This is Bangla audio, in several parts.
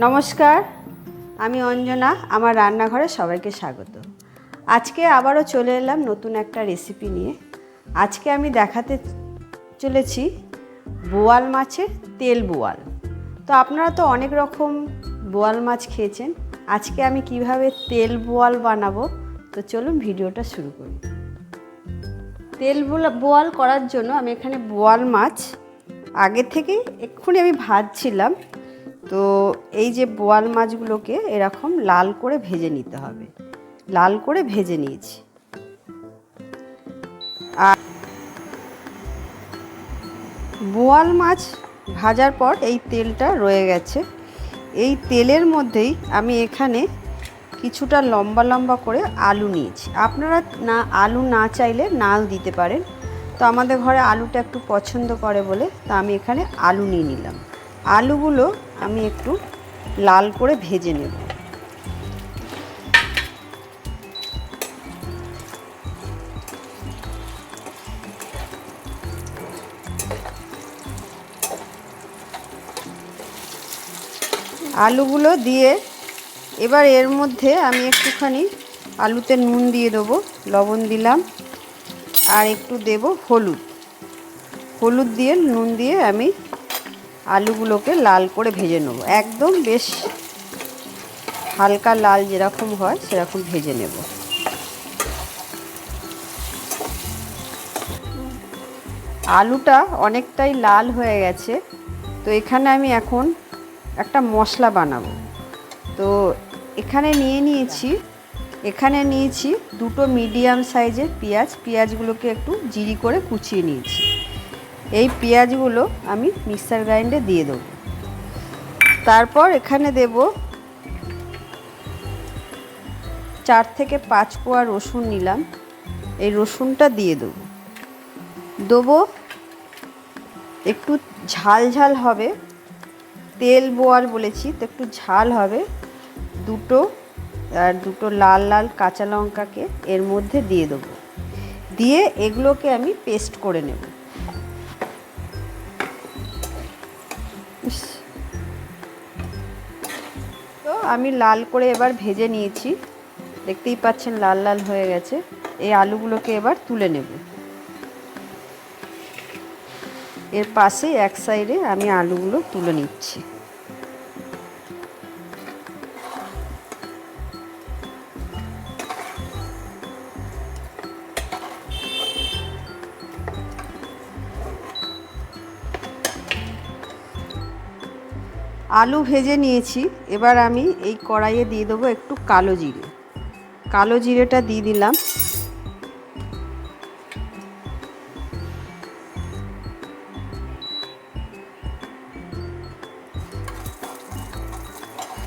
নমস্কার, আমি অঞ্জনা। আমার রান্নাঘরে সবাইকে স্বাগত। আজকে আবারও চলে এলাম নতুন একটা রেসিপি নিয়ে। আজকে আমি দেখাতে চলেছি বোয়াল মাছের তেল বোয়াল। তো আপনারা তো অনেক রকম বোয়াল মাছ খেয়েছেন, আজকে আমি কিভাবে তেল বোয়াল বানাবো, তো চলুন ভিডিওটা শুরু করি। তেল বোয়াল করার জন্য আমি এখানে বোয়াল মাছ আগে থেকে এক্ষুনি আমি ভাজছিলাম। তো এই যে বোয়াল মাছগুলোকে এরকম লাল করে ভেজে নিতে হবে। লাল করে ভেজে নিয়েছি। আর বোয়াল মাছ ভাজার পর এই তেলটা রয়ে গেছে। এই তেলের মধ্যেই আমি এখানে কিছুটা লম্বা লম্বা করে আলু নিয়েছি। আপনারা আলু না চাইলে নাও দিতে পারেন। তো আমাদের ঘরে আলুটা একটু পছন্দ করে বলে তা আমি এখানে আলু নিয়ে নিলাম। আলুগুলো আমি একটু লাল করে ভেজে নেব। আলুগুলো দিয়ে এবার এর মধ্যে আমি একটুখানি আলুতে নুন দিয়ে দেবো, লবণ দিলাম, আর একটু দেব হলুদ দিয়ে নুন দিয়ে আমি আলুগুলোকে লাল করে ভেজে নেব। একদম বেশ হালকা লাল যেরকম হয় সেরকম ভেজে নেব। আলুটা অনেকটাই লাল হয়ে গেছে। তো এখানে আমি এখন একটা মশলা বানাবো। তো এখানে নিয়েছি দুটো মিডিয়াম সাইজের পেঁয়াজগুলোকে একটু জিরি করে কুচিয়ে নিয়েছি। এই পেঁয়াজগুলো আমি মিক্সার গ্রাইন্ডারে দিয়ে দেবো। তারপর এখানে দেব 4 থেকে 5 কোয়া রসুন নিলাম। এই রসুনটা দিয়ে দেবো একটু ঝাল ঝাল হবে, তেল বোয়াল বলেছি তো একটু ঝাল হবে। দুটো লাল লাল কাঁচা লঙ্কাকে এর মধ্যে দিয়ে দেবো, দিয়ে এগুলোকে আমি পেস্ট করে নেব। তো আমি লাল করে এবার ভেজে নিয়েছি, দেখতেই পাচ্ছেন লাল লাল হয়ে গেছে। এই আলুগুলোকে এবার তুলে নেব। এর পাশে এক সাইডে আমি আলুগুলো তুলে নিচ্ছি। আলু ভেজে নিয়েছি। এবার আমি এই কড়াইয়ে দিয়ে দেবো একটু কালো জিরেটা দিয়ে দিলাম।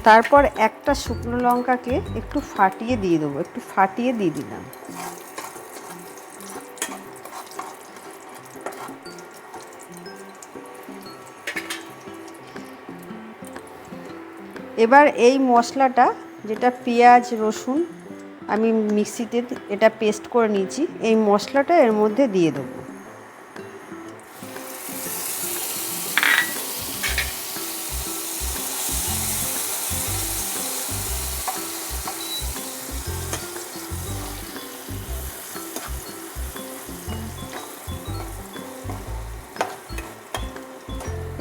তারপর একটা শুকনো লঙ্কাকে একটু ফাটিয়ে দিয়ে দিলাম। এবার এই মশলাটা, যেটা পেঁয়াজ রসুন আমি মিক্সিতে এটা পেস্ট করে নিয়েছি, এই মশলাটা এর মধ্যে দিয়ে দেবো।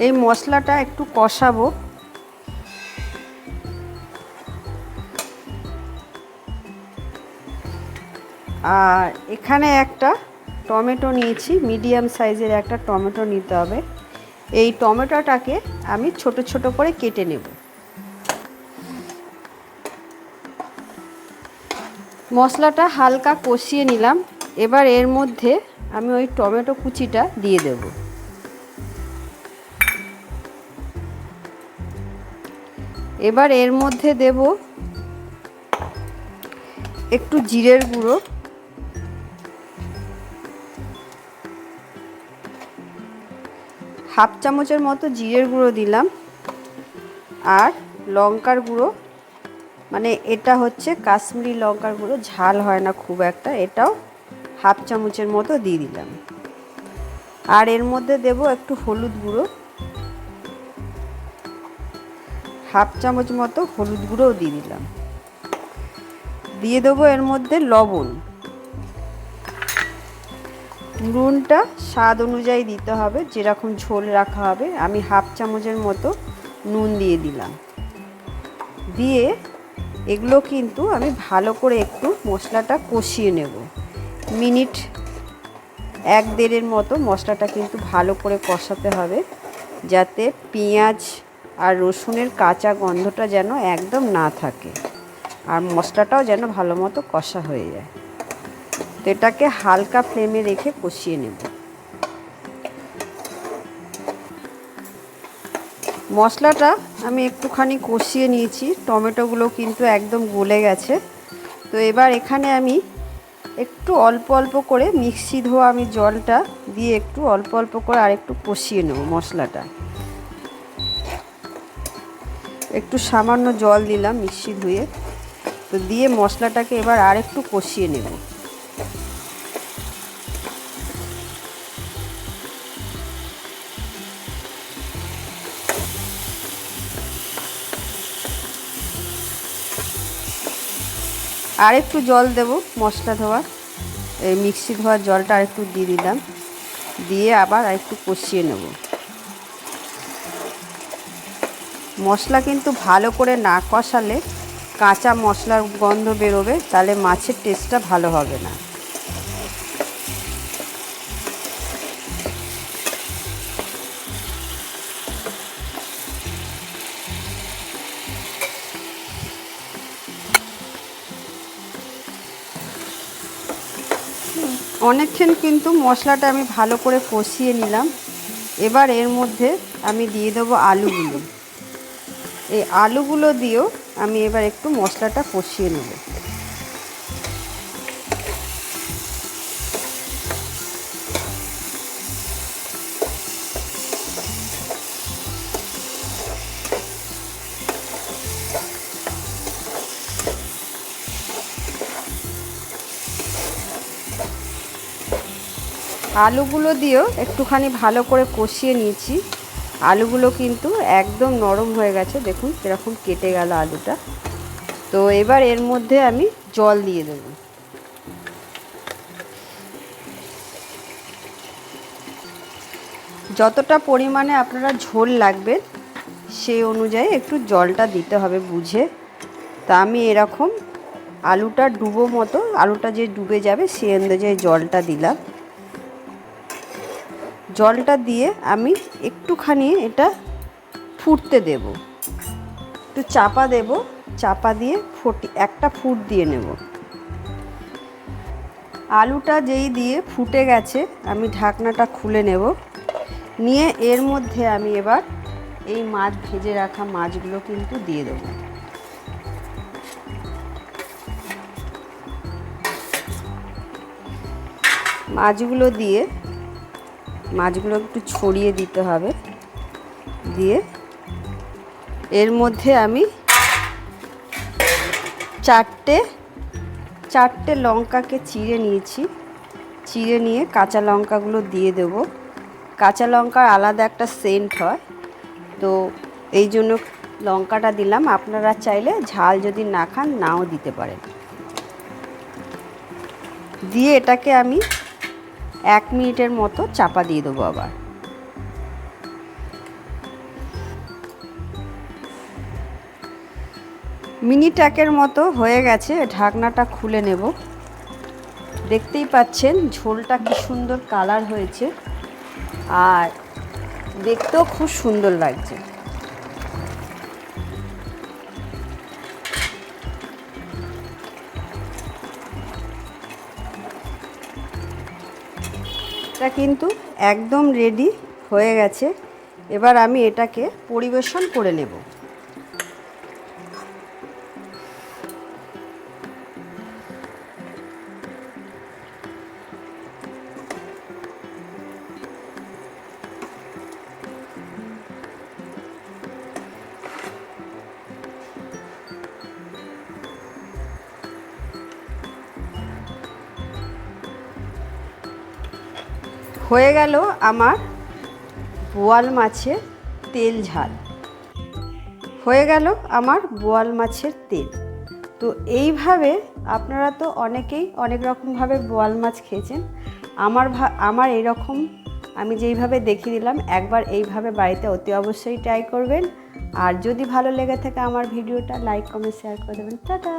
এই মশলাটা একটু কষাবো। আর এখানে একটা টমেটো নিয়েছি, মিডিয়াম সাইজের একটা টমেটো নিতে হবে। এই টমেটোটাকে আমি ছোট ছোট করে কেটে নেব। মশলাটা হালকা কষিয়ে নিলাম। এবার এর মধ্যে আমি ওই টমেটো কুচিটা দিয়ে দেব। এবার এর মধ্যে দেব একটু জিরের গুঁড়ো, হাফ চামচের মতো জিরের গুঁড়ো দিলাম। আর লঙ্কার গুঁড়ো, মানে এটা হচ্ছে কাশ্মীরি লঙ্কার গুঁড়ো, ঝাল হয় না খুব একটা, এটাও হাফ চামচের মতো দিয়ে দিলাম। আর এর মধ্যে দেব একটু হলুদ গুঁড়ো, হাফ চামচ মতো হলুদ গুঁড়োও দিয়ে দিলাম। দিয়ে দেবো এর মধ্যে লবণ। নুনটা স্বাদ অনুযায়ী দিতে হবে, যেরকম ঝোল রাখা হবে। আমি হাফ চামচের মতো নুন দিয়ে দিলাম। দিয়ে এগুলো কিন্তু আমি ভালো করে একটু মশলাটা কষিয়ে নেব। মিনিট 1-1.5-এর মতো মশলাটা কিন্তু ভালো করে কষাতে হবে, যাতে পেঁয়াজ আর রসুনের কাঁচা গন্ধটা যেন একদম না থাকে, আর মশলাটাও যেন ভালো মতো কষা হয়ে যায়। তো এটাকে হালকা ফ্লেমে রেখে কষিয়ে নেব। মশলাটা আমি একটুখানি কষিয়ে নিয়েছি, টমেটোগুলো কিন্তু একদম গলে গেছে। তো এবার এখানে আমি একটু অল্প অল্প করে মিক্সি ধোয়া আমি জলটা দিয়ে একটু অল্প অল্প করে আর একটু কষিয়ে নেব মশলাটা। একটু সামান্য জল দিলাম মিক্সি ধুয়ে। তো দিয়ে মশলাটাকে এবার আর একটু কষিয়ে নেব। আর একটু জল দেব, মশলা ধোয়ার এই মিক্সি ধোয়ার জলটা আর একটু দিয়ে দিলাম। দিয়ে আবার আর একটু কষিয়ে নেব। মশলা কিন্তু ভালো করে না কষালে কাঁচা মশলার গন্ধ বেরোবে, তাহলে মাছের টেস্টটা ভালো হবে না। অনেকক্ষণ কিন্তু মশলাটা আমি ভালো করে কষিয়ে নিলাম। এবার এর মধ্যে আমি দিয়ে দেবো আলুগুলো। এই আলুগুলো দিয়েও আমি এবার একটু মশলাটা কষিয়ে নেব। আলুগুলো দিয়েও একটুখানি ভালো করে কষিয়ে নিয়েছি। আলুগুলো কিন্তু একদম নরম হয়ে গেছে, দেখুন কীরকম কেটে গেল আলুটা। তো এবার এর মধ্যে আমি জল দিয়ে দেব। যতটা পরিমাণে আপনারা ঝোল লাগবে সেই অনুযায়ী একটু জলটা দিতে হবে বুঝে। তা আমি এরকম আলুটা ডুবো মতো, আলুটা যে ডুবে যাবে সেই অনুযায়ী জলটা দিলাম। জলটা দিয়ে আমি একটুখানি এটা ফুটতে দেব। একটু চাপা দেব, চাপা দিয়ে একটা ফুট দিয়ে নেব। আলুটা যেই দিয়ে ফুটে গেছে আমি ঢাকনাটা খুলে নেব। নিয়ে এর মধ্যে আমি এবার এই মাছ ভেজে রাখা মাছগুলো কিন্তু দিয়ে দেব। মাছগুলো দিয়ে মাছগুলো একটু ছড়িয়ে দিতে হবে। দিয়ে এর মধ্যে আমি চারটে লঙ্কাকে চিড়ে নিয়েছি। চিড়ে নিয়ে কাঁচা লঙ্কাগুলো দিয়ে দেব। কাঁচা লঙ্কার আলাদা একটা সেন্ট হয়, তো এই জন্য লঙ্কাটা দিলাম। আপনারা চাইলে ঝাল যদি না খান নাও দিতে পারেন। দিয়ে এটাকে আমি 1 মিনিটের মতো চাপা দিয়ে দেবো। আবার মিনিট 1-এর মতো হয়ে গেছে, ঢাকনাটা খুলে নেব। দেখতেই পাচ্ছেন ঝোলটা কি সুন্দর কালার হয়েছে, আর দেখতেও খুব সুন্দর লাগছে। এটা কিন্তু একদম রেডি হয়ে গেছে। এবার আমি এটাকে পরিবেশন করে নেব। হয়ে গেল আমার বোয়াল মাছের তেল ঝাল। হয়ে গেল আমার বোয়াল মাছের তেল। তো এইভাবে আপনারা তো অনেকেই অনেক রকমভাবে বোয়াল মাছ খেয়েছেন। আমার এইরকম আমি যেইভাবে দেখিয়ে দিলাম, একবার এইভাবে বাড়িতে অতি অবশ্যই ট্রাই করবেন। আর যদি ভালো লেগে থাকে আমার ভিডিওটা লাইক কমেন্ট শেয়ার করে দেবেন। টাটা।